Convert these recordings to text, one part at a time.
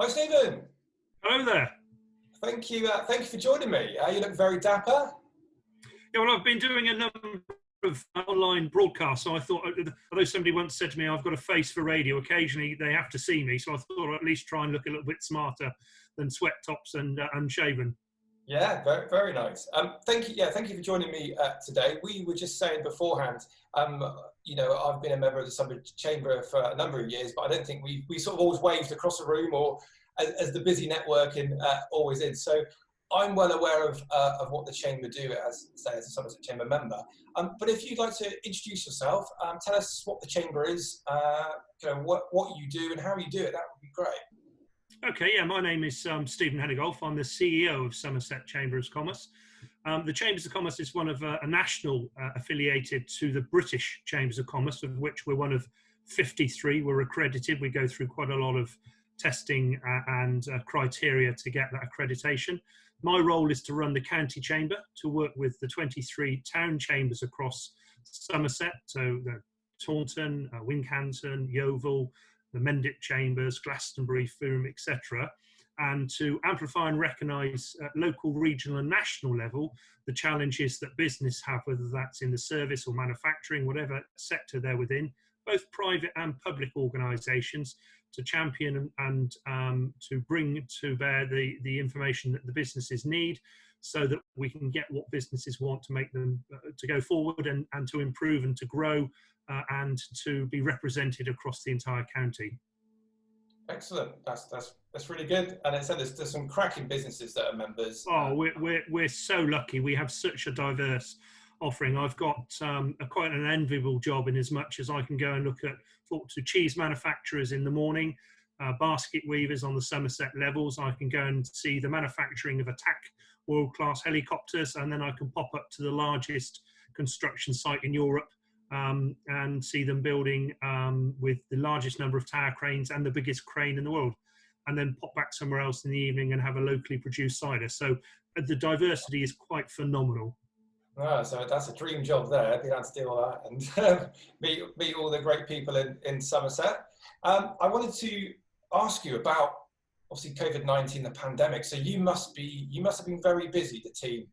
Hi, Stephen. Hello there. Thank you. Thank you for joining me. You look very dapper. Yeah, well, I've been doing a number of online broadcasts, so I thought, although somebody once said to me, I've got a face for radio, occasionally they have to see me, so I thought I'd at least try and look a little bit smarter than sweat tops and unshaven. Yeah, very, very nice. Thank you. Yeah, thank you for joining me today. We were just saying beforehand, I've been a member of the Somerset Chamber for a number of years, but I don't think we sort of always waved across the room or as the busy networking always is. So I'm well aware of what the Chamber do as a Somerset Chamber member. But if you'd like to introduce yourself, tell us what the Chamber is, what you do and how you do it, that would be great. Okay, yeah, my name is Stephen Henagulph. I'm the CEO of Somerset Chamber of Commerce. The Chambers of Commerce is one of a national affiliated to the British Chambers of Commerce, of which we're one of 53. We're accredited. We go through quite a lot of testing and criteria to get that accreditation. My role is to run the county chamber, to work with the 23 town chambers across Somerset, so the Taunton, Wincanton, Yeovil, the Mendip Chambers, Glastonbury, Fulham, etc., and to amplify and recognise at local, regional and national level the challenges that business have, whether that's in the service or manufacturing, whatever sector they're within, both private and public organisations, to champion and to bring to bear the information that the businesses need so that we can get what businesses want to make them to go forward and to improve and to grow and to be represented across the entire county. Excellent. That's really good. And it said there's some cracking businesses that are members. Oh, we're so lucky. We have such a diverse offering. I've got quite an enviable job in as much as I can go and talk to cheese manufacturers in the morning, basket weavers on the Somerset levels. I can go and see the manufacturing of attack world-class helicopters, and then I can pop up to the largest construction site in Europe and see them building with the largest number of tower cranes and the biggest crane in the world, and then pop back somewhere else in the evening and have a locally produced cider. So the diversity is quite phenomenal. Oh, so that's a dream job there, being able to do all that and meet all the great people in Somerset. I wanted to ask you about, obviously, COVID-19, the pandemic. So you must have been very busy, the team.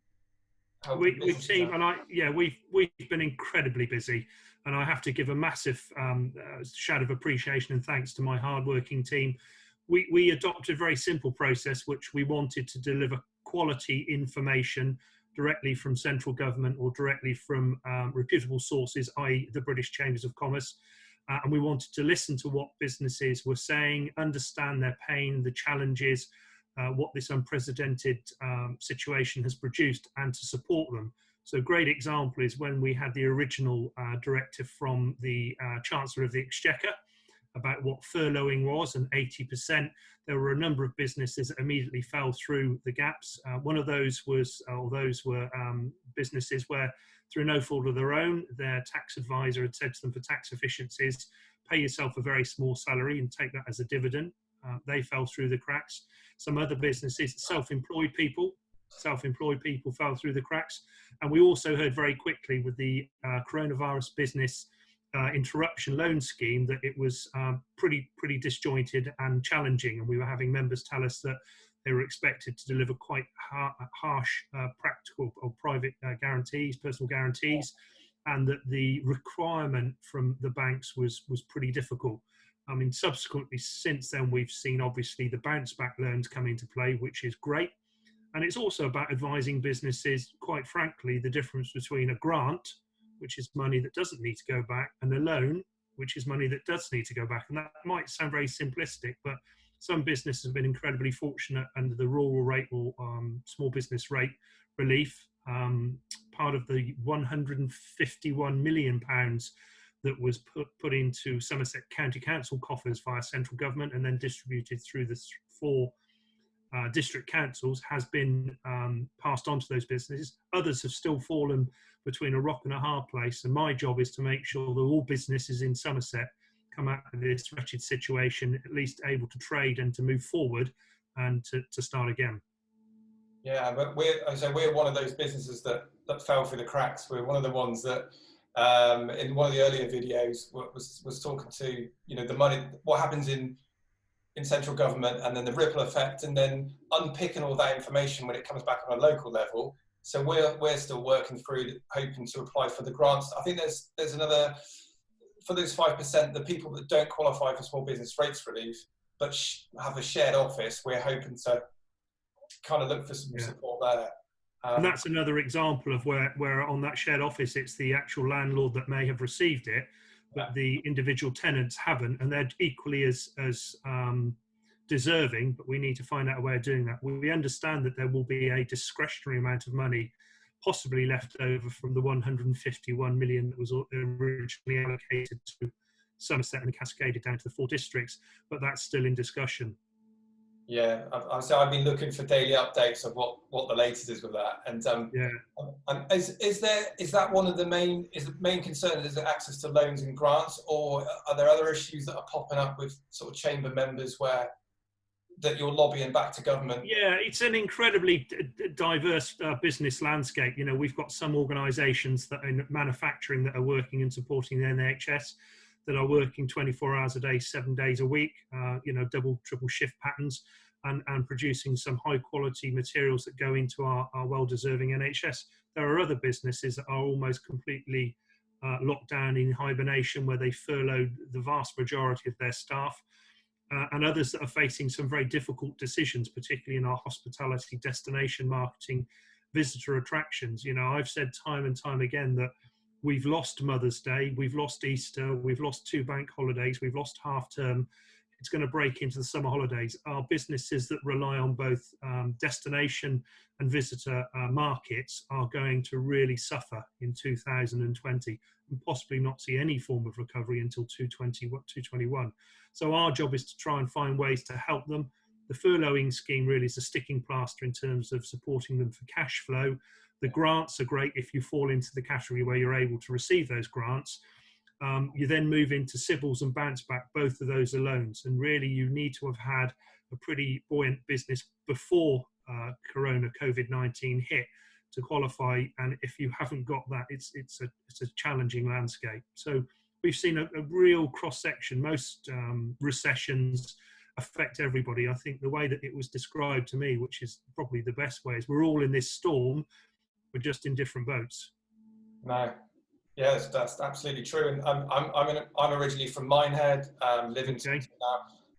We've been incredibly busy, and I have to give a massive shout of appreciation and thanks to my hard-working team. We adopted a very simple process, which we wanted to deliver quality information directly from central government or directly from reputable sources, i.e. the British Chambers of Commerce. And we wanted to listen to what businesses were saying, understand their pain, the challenges, what this unprecedented situation has produced, and to support them. So a great example is when we had the original directive from the Chancellor of the Exchequer about what furloughing was, and 80%, there were a number of businesses that immediately fell through the gaps. One of those were businesses where, through no fault of their own, their tax advisor had said to them, for tax efficiencies, pay yourself a very small salary and take that as a dividend. They fell through the cracks. Some other businesses, self-employed people fell through the cracks. And we also heard very quickly with the coronavirus business interruption loan scheme that it was pretty disjointed and challenging. And we were having members tell us that they were expected to deliver quite harsh practical or private guarantees, personal guarantees, and that the requirement from the banks was pretty difficult. I mean, subsequently, since then, we've seen, obviously, the bounce back loans come into play, which is great. And it's also about advising businesses, quite frankly, the difference between a grant, which is money that doesn't need to go back, and a loan, which is money that does need to go back. And that might sound very simplistic, but some businesses have been incredibly fortunate under the rural rate or small business rate relief. Part of the £151 million that was put into Somerset County Council coffers via central government and then distributed through the 4 district councils has been passed on to those businesses. Others have still fallen between a rock and a hard place, and my job is to make sure that all businesses in Somerset come out of this wretched situation at least able to trade and to move forward and to start again. Yeah, but we're one of those businesses that fell through the cracks. We're one of the ones that in one of the earlier videos was talking to, the money, what happens in in central government, and then the ripple effect, and then unpicking all that information when it comes back on a local level. So we're still working through, hoping to apply for the grants. I think there's another, for those 5%, the people that don't qualify for small business rates relief, but have a shared office, we're hoping to kind of look for some support there. And that's another example of where on that shared office, it's the actual landlord that may have received it, but the individual tenants haven't, and they're equally as deserving, but we need to find out a way of doing that. We understand that there will be a discretionary amount of money possibly left over from the 151 million that was originally allocated to Somerset and cascaded down to the 4 districts, but that's still in discussion. Yeah, I've been looking for daily updates of what the latest is with that. And and is that one of the main concerns? Is it access to loans and grants, or are there other issues that are popping up with sort of chamber members that you're lobbying back to government? Yeah, it's an incredibly diverse business landscape. You know, we've got some organisations that are in manufacturing that are working and supporting the NHS, that are working 24 hours a day, 7 days a week, you know, double, triple shift patterns, and producing some high quality materials that go into our well-deserving NHS. There are other businesses that are almost completely locked down in hibernation, where they furloughed the vast majority of their staff, and others that are facing some very difficult decisions, particularly in our hospitality, destination marketing, visitor attractions. You know, I've said time and time again that we've lost Mother's Day, we've lost Easter, we've lost 2 bank holidays, we've lost half term. It's going to break into the summer holidays. Our businesses that rely on both destination and visitor markets are going to really suffer in 2020 and possibly not see any form of recovery until 2021. So our job is to try and find ways to help them. The furloughing scheme really is a sticking plaster in terms of supporting them for cash flow. The grants are great if you fall into the category where you're able to receive those grants. You then move into civils and bounce back. Both of those are loans, and really you need to have had a pretty buoyant business before Corona COVID-19 hit to qualify. And if you haven't got that, it's a challenging landscape. So we've seen a real cross section. Most recessions affect everybody. I think the way that it was described to me, which is probably the best way, is we're all in this storm, we're just in different boats. No. Yes, that's absolutely true. And I'm originally from Minehead, living now,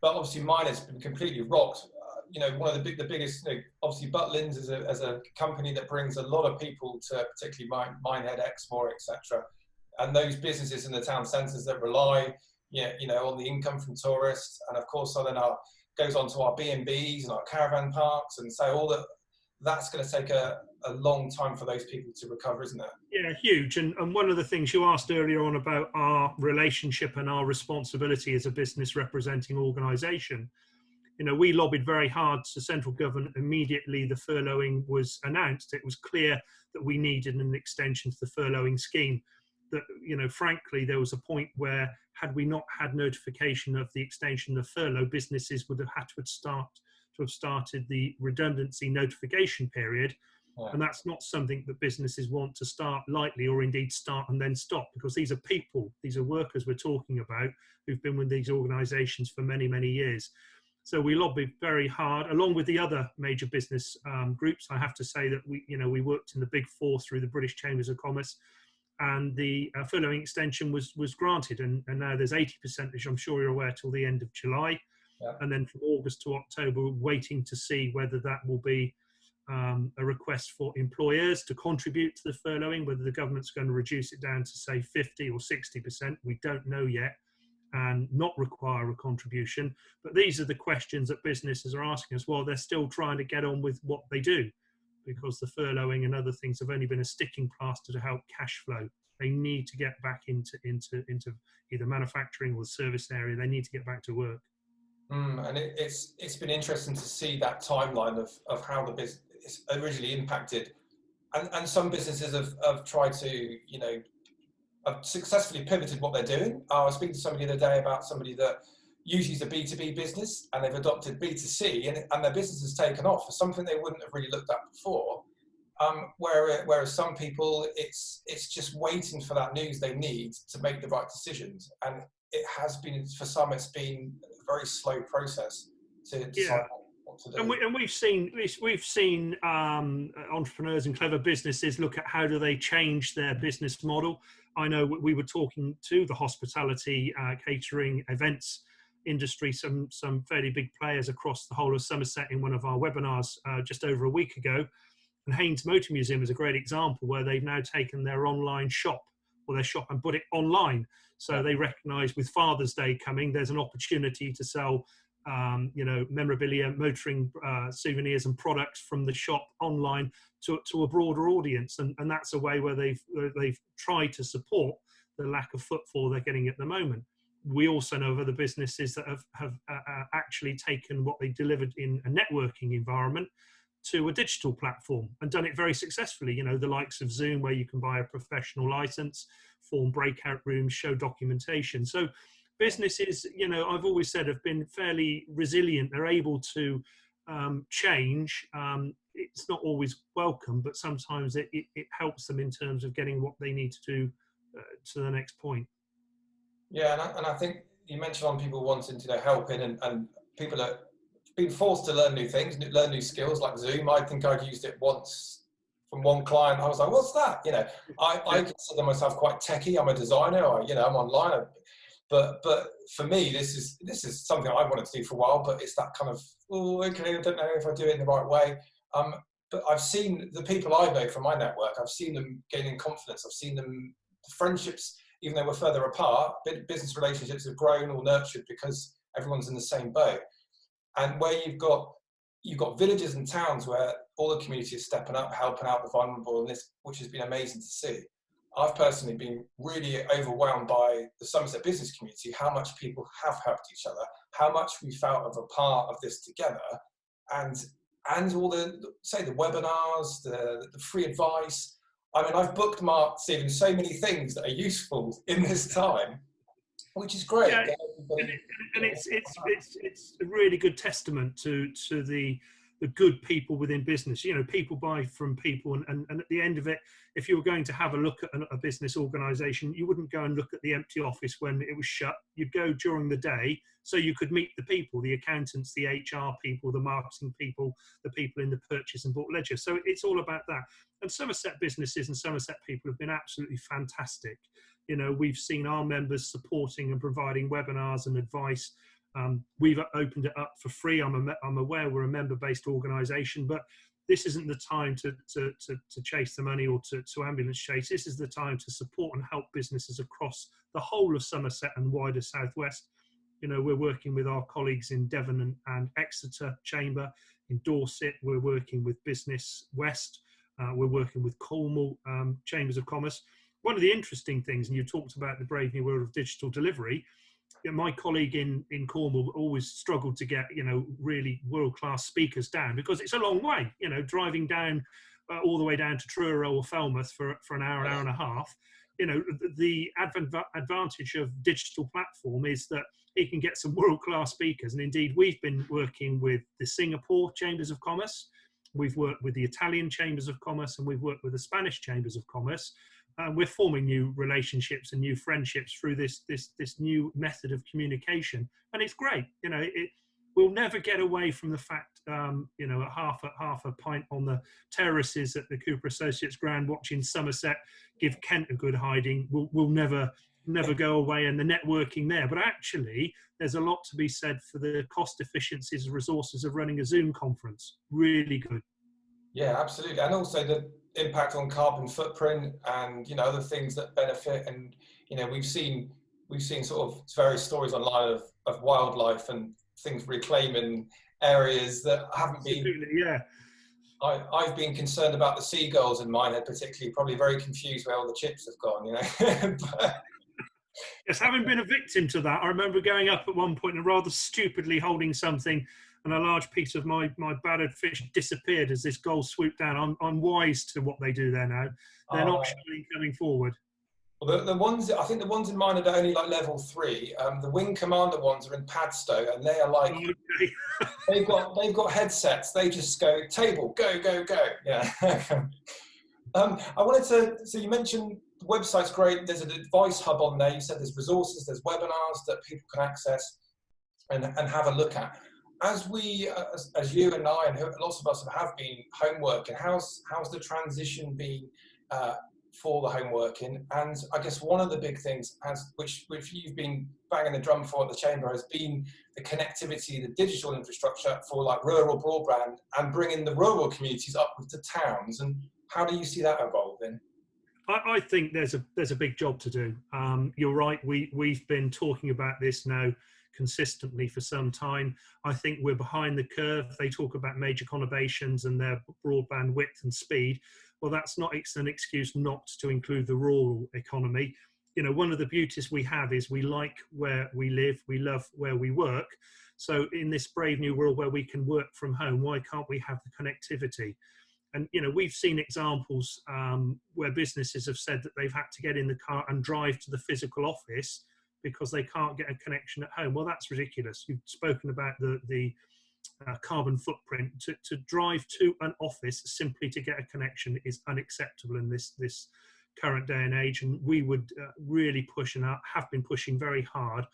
but obviously mine has been completely rocked. You know, one of the biggest, you know, obviously Butlins as a company that brings a lot of people to particularly Minehead, Exmoor, etc. And those businesses in the town centres that rely, you know, on the income from tourists, and of course, so then goes on to our B&Bs and our caravan parks, and so all that's going to take a long time for those people to recover, isn't it? Yeah, huge. And one of the things you asked earlier on about our relationship and our responsibility as a business representing organisation, you know, we lobbied very hard to central government immediately the furloughing was announced. It was clear that we needed an extension to the furloughing scheme. That, you know, frankly, there was a point where had we not had notification of the extension of furlough, businesses would have had to have started the redundancy notification period. Yeah. And that's not something that businesses want to start lightly, or indeed start and then stop, because these are people, these are workers we're talking about who've been with these organisations for many, many years. So we lobbied very hard, along with the other major business groups. I have to say that we worked in the Big Four through the British Chambers of Commerce, and the furloughing extension was granted. And now there's 80%, as I'm sure you're aware, till the end of July. Yeah. And then from August to October, we're waiting to see whether that will be a request for employers to contribute to the furloughing, whether the government's going to reduce it down to say 50 or 60%. We don't know yet, and not require a contribution. But these are the questions that businesses are asking us while they're still trying to get on with what they do, because the furloughing and other things have only been a sticking plaster to help cash flow. They need to get back into either manufacturing or the service area. They need to get back to work. And it's been interesting to see that timeline of how the business originally impacted, and some businesses have tried to, you know, have successfully pivoted what they're doing. I was speaking to somebody the other day about somebody that usually is a B2B business, and they've adopted B2C, and their business has taken off for something they wouldn't have really looked at before. Whereas some people, it's just waiting for that news they need to make the right decisions, and it has been, for some, it's been very slow process to decide what to do. And we've seen entrepreneurs and clever businesses look at how do they change their business model. I know we were talking to the hospitality, catering, events industry, some fairly big players across the whole of Somerset in one of our webinars just over a week ago. And Haynes Motor Museum is a great example where they've now taken their online shop or their shop and put it online. So they recognise with Father's Day coming, there's an opportunity to sell memorabilia, motoring souvenirs and products from the shop online to a broader audience. And that's a way where they've tried to support the lack of footfall they're getting at the moment. We also know of other businesses that have actually taken what they delivered in a networking environment to a digital platform and done it very successfully. The likes of Zoom, where you can buy a professional license, form breakout rooms, show documentation. So businesses, I've always said, have been fairly resilient. They're able to change. It's not always welcome, but sometimes it helps them in terms of getting what they need to do to the next point. Yeah, and I think you mentioned on people wanting to help in, and people are being forced to learn new things, learn new skills like Zoom. I think I'd used it once from one client. I was like, what's that? I consider myself quite techie. I'm a designer, I'm online. But for me, this is something I wanted to do for a while, but it's that kind of, okay, I don't know if I do it in the right way. But I've seen the people I know from my network, I've seen them gaining confidence. I've seen them, friendships, even though we're further apart, business relationships have grown or nurtured because everyone's in the same boat. And where you've got villages and towns where all the community is stepping up, helping out the vulnerable, and this, which has been amazing to see. I've personally been really overwhelmed by the Somerset business community, how much people have helped each other, how much we felt of a part of this together, and all the webinars, the free advice. I mean, I've bookmarked, Stephen, so many things that are useful in this time, which is great. Yeah, and it's a really good testament to the good people within business. People buy from people, and at the end of it, if you were going to have a look at a business organisation, you wouldn't go and look at the empty office when it was shut. You'd go during the day so you could meet the people, the accountants, the HR people, the marketing people, the people in the purchase and bought ledger. So it's all about that. And Somerset businesses and Somerset people have been absolutely fantastic. We've seen our members supporting and providing webinars and advice. We've opened it up for free. I'm aware we're a member-based organisation, but this isn't the time to chase the money or to ambulance chase. This is the time to support and help businesses across the whole of Somerset and wider Southwest. We're working with our colleagues in Devon and Exeter Chamber, in Dorset. We're working with Business West. We're working with Cornwall Chambers of Commerce. One of the interesting things, and you talked about the brave new world of digital delivery, my colleague in Cornwall always struggled to get, really world-class speakers down because it's a long way, driving down all the way down to Truro or Falmouth for an hour, an hour and a half. The advantage of digital platform is that he can get some world-class speakers. And indeed, we've been working with the Singapore Chambers of Commerce. We've worked with the Italian Chambers of Commerce, and we've worked with the Spanish Chambers of Commerce. We're forming new relationships and new friendships through this new method of communication, and it's great. We'll never get away from the fact, at half a pint on the terraces at the Cooper Associates ground, watching Somerset give Kent a good hiding. We'll never go away, and the networking there. But actually, there's a lot to be said for the cost efficiencies and resources of running a Zoom conference. Really good. Yeah, absolutely, and also the impact on carbon footprint and other things that benefit. And we've seen sort of various stories online of wildlife and things reclaiming areas that haven't been. Yeah. I've been concerned about the seagulls in Minehead, particularly, probably very confused where all the chips have gone. But, yes, having been a victim to that, I remember going up at one point and rather stupidly holding something, and a large piece of my battered fish disappeared as this gull swooped down. I'm wise to what they do there now. They're not showing coming forward. Well, the ones, I think the ones in mine are only like level 3. The Wing Commander ones are in Padstow, and they are like, they've got headsets. They just go, table, go, go, go. Yeah. I wanted to, so you mentioned the website's great. There's an advice hub on there. You said there's resources, there's webinars that people can access. and have a look at. As we, as you and I, and lots of us have been home working, how's the transition been for the home working? And I guess one of the big things, which you've been banging the drum for at the Chamber, has been the connectivity, the digital infrastructure for like rural broadband and bringing the rural communities up with the towns. And how do you see that evolving? I think there's a big job to do. You're right. We've been talking about this now consistently for some time. I think we're behind the curve. They talk about major conurbations and their broadband width and speed. Well, that's not an excuse not to include the rural economy. You know, one of the beauties we have is we like where we live, we love where we work. So in this brave new world where we can work from home, why can't we have the connectivity? And, you know, we've seen examples where businesses have said that they've had to get in the car and drive to the physical office because they can't get a connection at home. Well, that's ridiculous. You've spoken about the carbon footprint. To drive to an office simply to get a connection is unacceptable in this current day and age. And we would really push and have been pushing very hard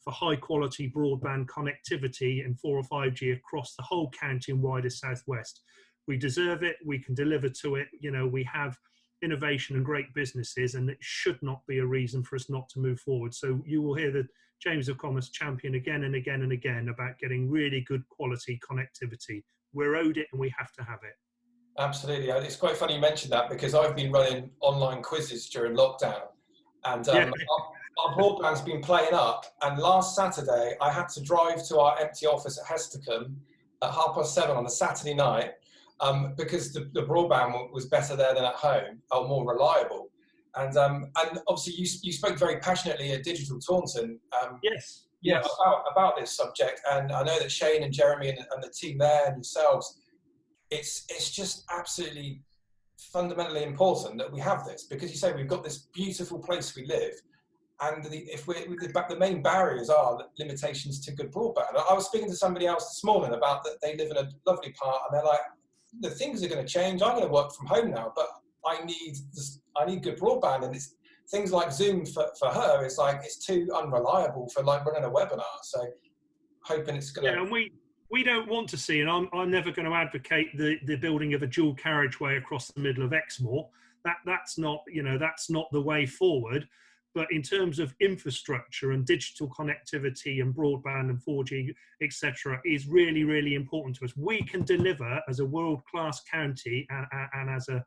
for high quality broadband connectivity and 4 or 5G across the whole county and wider southwest. We deserve it. We can deliver to it. You know, we have innovation and great businesses, and it should not be a reason for us not to move forward. So you will hear the Chambers of Commerce champion again and again and again about getting really good quality connectivity. We're owed it and we have to have it. Absolutely. It's quite funny you mentioned that, because I've been running online quizzes during lockdown, and our broadband's been playing up. And last Saturday, I had to drive to our empty office at Hestercombe at 7:30 on a Saturday night, because the broadband was better there than at home, or more reliable. And obviously you spoke very passionately at Digital Taunton. Yes. About this subject. And I know that Shane and Jeremy and the team there and yourselves, it's just absolutely fundamentally important that we have this, because you say we've got this beautiful place we live, and the main barriers are limitations to good broadband. I was speaking to somebody else this morning about that they live in a lovely part, and they're like, the things are going to change. I'm going to work from home now, but I need good broadband, and it's things like Zoom for her. It's like it's too unreliable for like running a webinar. So hoping it's going to. Yeah, and we don't want to see, and I'm never going to advocate the building of a dual carriageway across the middle of Exmoor. That's not the way forward. But in terms of infrastructure and digital connectivity and broadband and 4G, etc., is really, really important to us. We can deliver as a world-class county and as a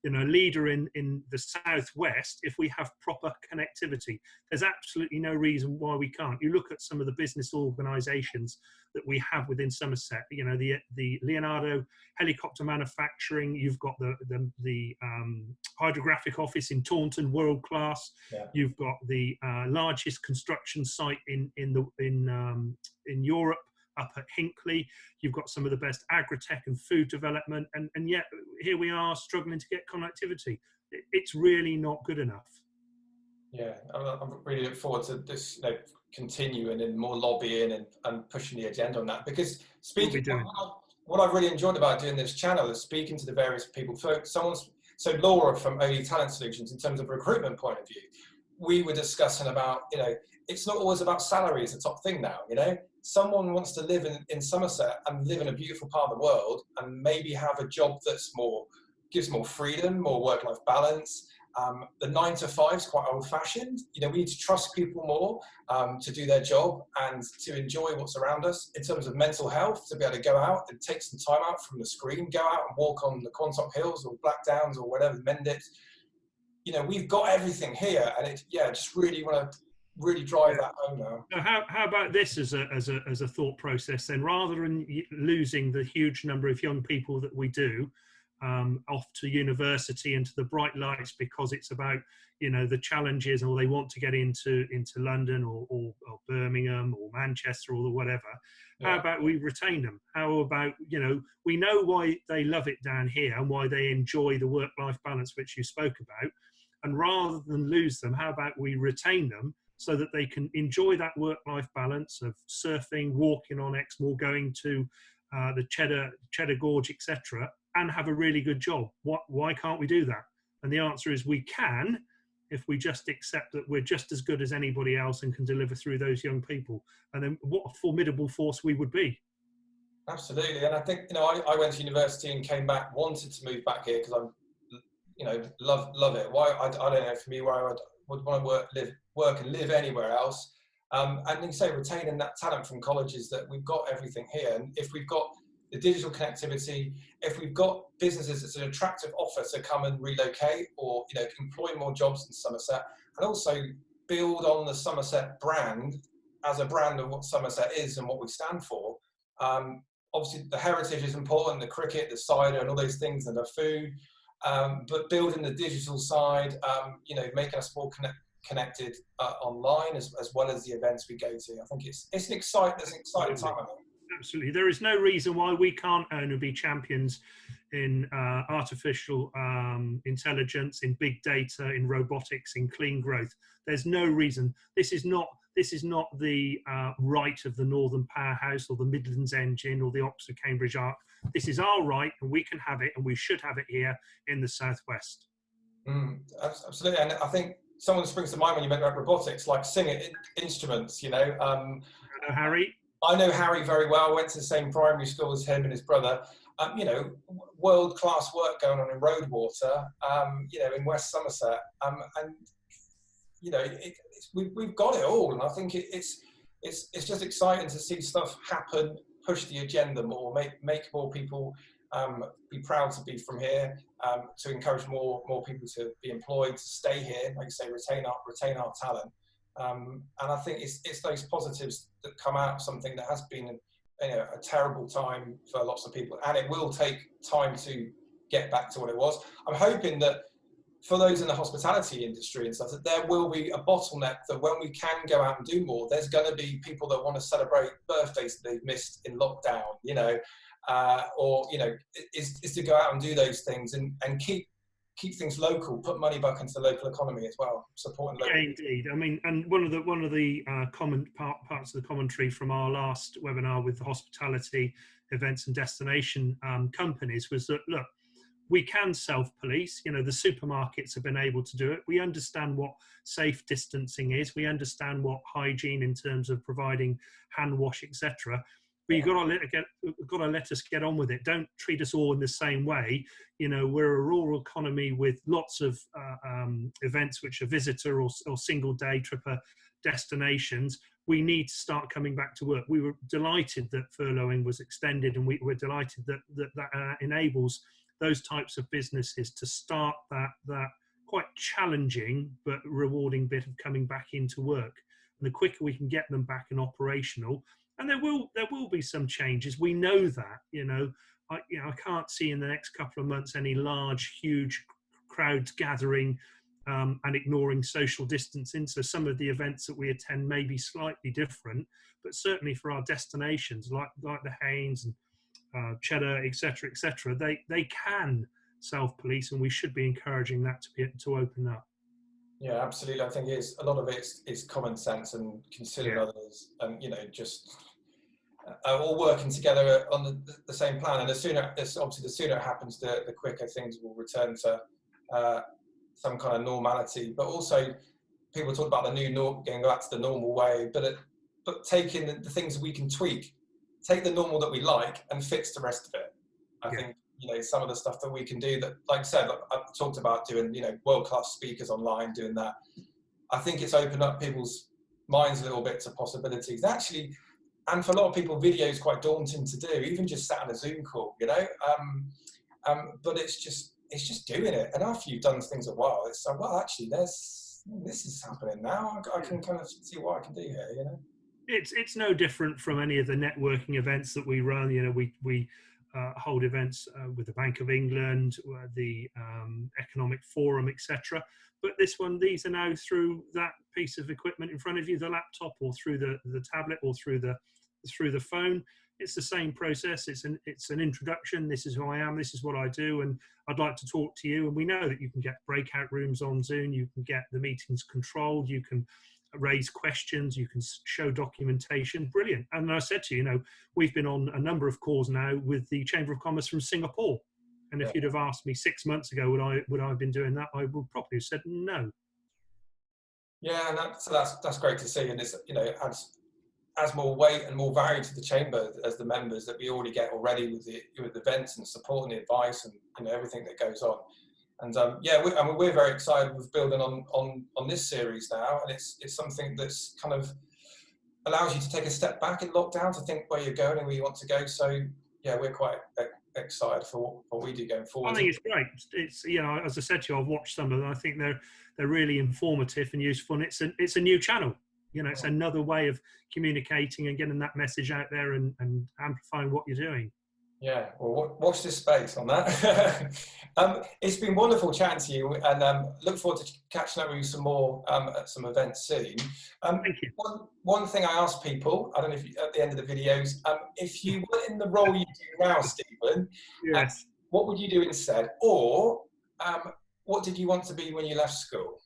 leader in the southwest if we have proper connectivity. There's absolutely no reason why we can't. You look at some of the business organisations that we have within Somerset. You know, the Leonardo helicopter manufacturing. You've got the hydrographic office in Taunton, world class. Yeah. You've got the largest construction site in Europe, up at Hinckley. You've got some of the best agri-tech and food development, and yet here we are struggling to get connectivity. It's really not good enough. Yeah, I really look forward to this, continuing and more lobbying and pushing the agenda on that, because what I've really enjoyed about doing this channel is speaking to the various people. So Laura from OD Talent Solutions, in terms of recruitment point of view, we were discussing about, it's not always about salary as the top thing now, Someone wants to live in Somerset and live in a beautiful part of the world and maybe have a job that's gives more freedom, more work-life balance. The 9 to 5 is quite old-fashioned. We need to trust people more to do their job and to enjoy what's around us. In terms of mental health, to be able to go out and take some time out from the screen, go out and walk on the Quantock Hills or Black Downs or whatever, Mendips. We've got everything here, and just really want to drive that home now. So how about this as a thought process then? Rather than losing the huge number of young people that we do off to university and to the bright lights because it's about the challenges, or they want to get into London or Birmingham or Manchester or whatever. How about we retain them? How about we know why they love it down here and why they enjoy the work-life balance which you spoke about, and rather than lose them, how about we retain them so that they can enjoy that work-life balance of surfing, walking on Exmoor, going to the Cheddar Gorge, etc., and have a really good job? Why can't we do that? And the answer is we can, if we just accept that we're just as good as anybody else and can deliver through those young people. And then what a formidable force we would be. Absolutely. And I think, I went to university and came back, wanted to move back here because I'm, love it. Why? I don't know, for me, where I would want to work and live anywhere else. And you say retaining that talent from colleges, that we've got everything here. And if we've got the digital connectivity, if we've got businesses, it's an attractive offer to come and relocate or, employ more jobs in Somerset, and also build on the Somerset brand as a brand of what Somerset is and what we stand for. Obviously the heritage is important, the cricket, the cider and all those things, and the food, but building the digital side, making us more connected online as well as the events we go to. I think it's an exciting time, I think. Absolutely. There is no reason why we can't own and be champions in artificial intelligence, in big data, in robotics, in clean growth. There's no reason. This is not the right of the Northern Powerhouse or the Midlands Engine or the Oxford Cambridge Arc. This is our right, and we can have it, and we should have it here in the Southwest. Absolutely. And I think someone springs to mind when you mention robotics, like singing instruments, Hello, Harry. I know Harry very well. I went to the same primary school as him and his brother. World-class work going on in Roadwater, in West Somerset. We've got it all. And I think it's just exciting to see stuff happen, push the agenda more, make more people be proud to be from here, to encourage more people to be employed, to stay here, like you say, retain our talent. And I think it's those positives that come out of something that has been a terrible time for lots of people, and it will take time to get back to what it was. I'm hoping that for those in the hospitality industry and stuff, that there will be a bottleneck, that when we can go out and do more, there's going to be people that want to celebrate birthdays that they've missed in lockdown, is to go out and do those things and keep things local, put money back into the local economy as well, supporting local. Yeah, indeed. I mean, and one of the common parts of the commentary from our last webinar with the hospitality events and destination companies was that, look, we can self-police. The supermarkets have been able to do it. We understand what safe distancing is. We understand what hygiene in terms of providing hand wash, etc. But you've got to let us get on with it. Don't treat us all in the same way. We're a rural economy with lots of events which are visitor or single day tripper destinations. We need to start coming back to work. We were delighted that furloughing was extended, and we're delighted that enables those types of businesses to start that quite challenging but rewarding bit of coming back into work. And the quicker we can get them back and operational, and there will be some changes. We know that. I can't see in the next couple of months any large, huge crowds gathering and ignoring social distancing. So some of the events that we attend may be slightly different, but certainly for our destinations like the Haynes and Cheddar, etc., they can self-police, and we should be encouraging that to open up. Yeah, absolutely. I think a lot of it is common sense and considering others, and just all working together on the same plan. And the sooner it happens, the quicker things will return to some kind of normality. But also, people talk about the new norm, getting back to the normal way, but taking the things we can tweak. Take the normal that we like and fix the rest of it. I think, some of the stuff that we can do that, like I said, I've talked about doing, world-class speakers online, doing that. I think it's opened up people's minds a little bit to possibilities. Actually, and for a lot of people, video is quite daunting to do, even just sat on a Zoom call, but it's just doing it. And after you've done things a while, it's like, well, actually, this is happening now. I can kind of see what I can do here, It's no different from any of the networking events that we run. We hold events with the Bank of England, the Economic Forum, etc. But these are now through that piece of equipment in front of you, the laptop, or through the tablet, or through the phone. It's the same process. It's an introduction. This is who I am. This is what I do, and I'd like to talk to you. And we know that you can get breakout rooms on Zoom. You can get the meetings controlled. You can raise questions, you can show documentation. Brilliant. And I said to you, we've been on a number of calls now with the Chamber of Commerce from Singapore. And if you'd have asked me 6 months ago would I have been doing that, I would probably have said no. Yeah, and that's great to see, and it's, you know, adds more weight and more value to the chamber as the members that we already get already with the events and support and the advice and, you know, everything that goes on. And yeah, I mean, we're very excited with building on this series now, and it's something that's kind of allows you to take a step back in lockdown to think where you're going and where you want to go. So yeah, we're quite excited for what we do going forward. I think it's great. It's, you know, as I said to you, I've watched some of them. I think they're really informative and useful. And it's a new channel. You know, it's another way of communicating and getting that message out there and amplifying what you're doing. Yeah, well, watch this space on that. It's been wonderful chatting to you, and look forward to catching up with you some more at some events soon. Thank you. One thing I ask people, I don't know if you, at the end of the videos, if you were in the role you do now, Stephen, Yes. what would you do instead? Or what did you want to be when you left school?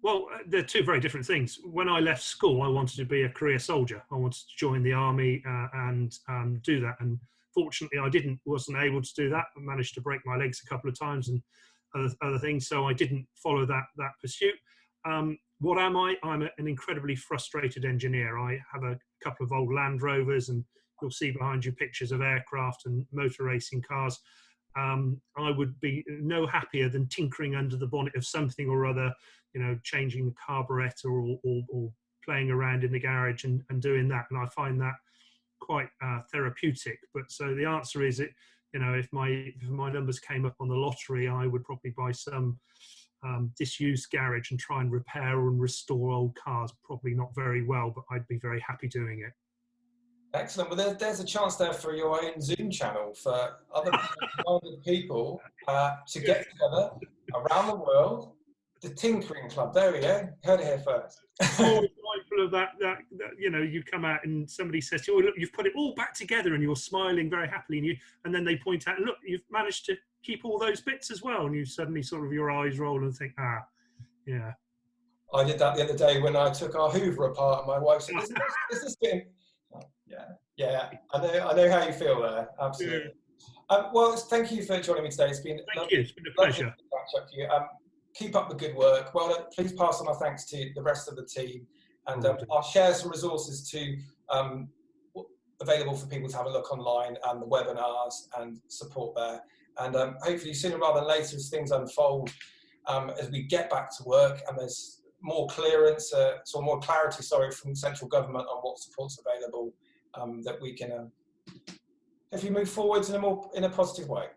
Well, they're two very different things. When I left school, I wanted to be a career soldier. I wanted to join the army and do that. And fortunately, wasn't able to do that. I managed to break my legs a couple of times and other things. So I didn't follow that pursuit. What am I? I'm an incredibly frustrated engineer. I have a couple of old Land Rovers, and you'll see behind you pictures of aircraft and motor racing cars. I would be no happier than tinkering under the bonnet of something or other, you know, changing the carburetor or playing around in the garage and doing that. And I find that quite therapeutic. But so the answer is, you know, if my numbers came up on the lottery, I would probably buy some disused garage and try and repair and restore old cars. Probably not very well, but I'd be very happy doing it. Excellent. Well, there's a chance there for your own Zoom channel for other people to get together around the world. The Tinkering Club. There we go. Heard it here first. Always mindful of that, you know, you come out and somebody says to you, "Oh, look, you've put it all back together," and you're smiling very happily, and then they point out, "Look, you've managed to keep all those bits as well," and you suddenly sort of your eyes roll and think, yeah. I did that the other day when I took our Hoover apart, and my wife said, "Is this getting?" Yeah. I know how you feel there. Absolutely. Yeah. Well, thank you for joining me today. It's been Thank you. It's been a pleasure. To catch up to you. Keep up the good work. Well, please pass on our thanks to the rest of the team, and I'll share some resources available for people to have a look online, and the webinars and support there. And hopefully sooner rather than later, as things unfold, as we get back to work and there's more clearance, more clarity, from central government on what support's available, that we can, if we move forwards in a positive way.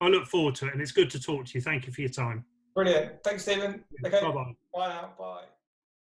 I look forward to it, and it's good to talk to you. Thank you for your time. Brilliant. Thanks, Stephen. Okay. Bye-bye. Bye now. Bye.